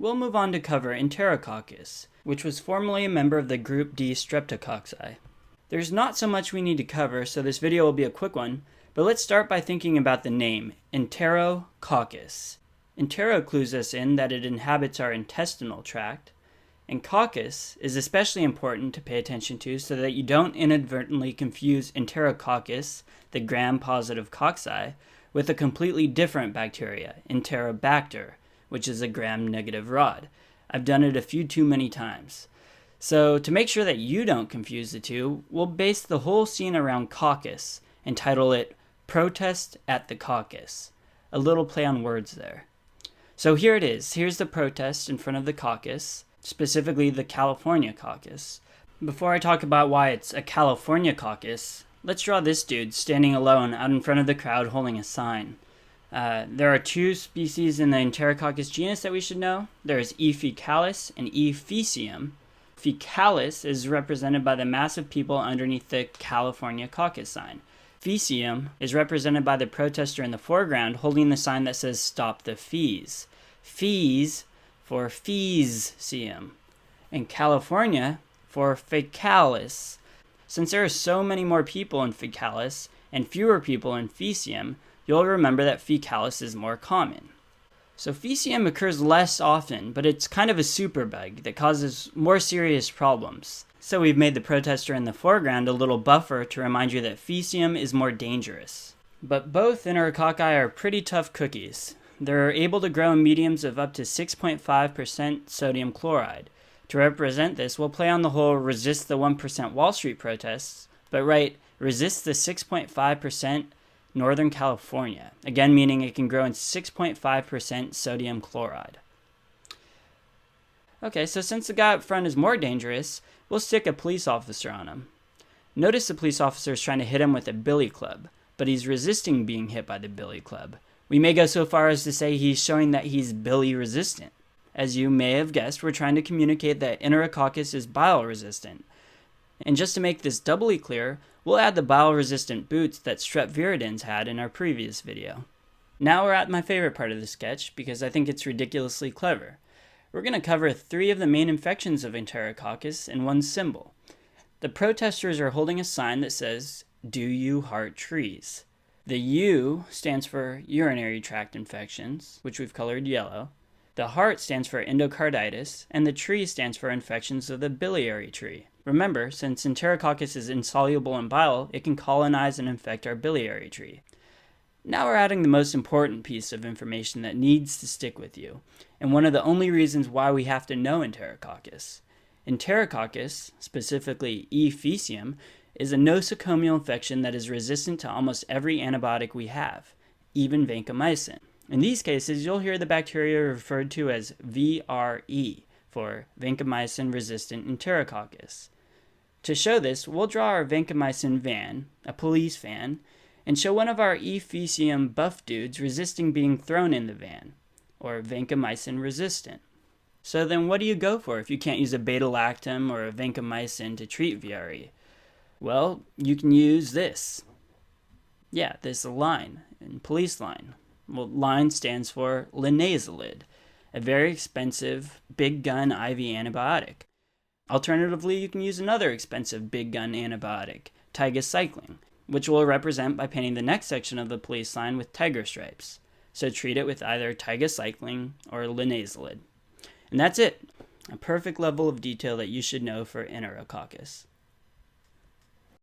we'll move on to cover Enterococcus, which was formerly a member of the group D Streptococci. There's not so much we need to cover, so this video will be a quick one, but let's start by thinking about the name, Enterococcus. Entero clues us in that it inhabits our intestinal tract, and coccus is especially important to pay attention to so that you don't inadvertently confuse Enterococcus, the gram-positive cocci, with a completely different bacteria, Enterobacter, which is a gram-negative rod. I've done it a few too many times. So to make sure that you don't confuse the two, we'll base the whole scene around coccus and title it Protest at the Caucus. A little play on words there. So here it is. Here's the protest in front of the caucus, specifically the California caucus. Before I talk about why it's a California caucus, let's draw this dude standing alone out in front of the crowd holding a sign. There are two species in the Enterococcus genus that we should know. There's E. faecalis and E. faecium. Faecalis is represented by the mass of people underneath the California caucus sign. Faecium is represented by the protester in the foreground holding the sign that says "Stop the Fees." Fees for faecium, and California for faecalis. Since there are so many more people in faecalis and fewer people in faecium, you'll remember that faecalis is more common. So faecium occurs less often, but it's kind of a superbug that causes more serious problems. So we've made the protester in the foreground a little buffer to remind you that faecium is more dangerous. But both Enterococci are pretty tough cookies. They're able to grow in mediums of up to 6.5% sodium chloride. To represent this, we'll play on the whole resist the 1% Wall Street protests, but write resist the 6.5% Northern California, again meaning it can grow in 6.5% sodium chloride. Okay, so since the guy up front is more dangerous, we'll stick a police officer on him. Notice the police officer is trying to hit him with a billy club, but he's resisting being hit by the billy club. We may go so far as to say he's showing that he's billy resistant. As you may have guessed, we're trying to communicate that Enterococcus is bile resistant. And just to make this doubly clear, we'll add the bile resistant boots that strep viridans had in our previous video. Now we're at my favorite part of the sketch because I think it's ridiculously clever. We're going to cover 3 of the main infections of Enterococcus in one symbol. The protesters are holding a sign that says, "Do you heart trees?" The U stands for urinary tract infections, which we've colored yellow. The heart stands for endocarditis, and the tree stands for infections of the biliary tree. Remember, since Enterococcus is insoluble in bile, it can colonize and infect our biliary tree. Now we're adding the most important piece of information that needs to stick with you, and one of the only reasons why we have to know Enterococcus. Enterococcus, specifically E. faecium, is a nosocomial infection that is resistant to almost every antibiotic we have, even vancomycin. In these cases, you'll hear the bacteria referred to as VRE, for vancomycin-resistant Enterococcus. To show this, we'll draw our vancomycin van, a police van, and show one of our E. faecium buff dudes resisting being thrown in the van, or vancomycin-resistant. So then what do you go for if you can't use a beta-lactam or a vancomycin to treat VRE? Well, you can use this. Yeah, this line, in police line. Well, line stands for linezolid, a very expensive big gun IV antibiotic. Alternatively, you can use another expensive big gun antibiotic, tigecycline, which we'll represent by painting the next section of the police line with tiger stripes. So treat it with either tigecycline or linezolid. And that's it. A perfect level of detail that you should know for Enterococcus.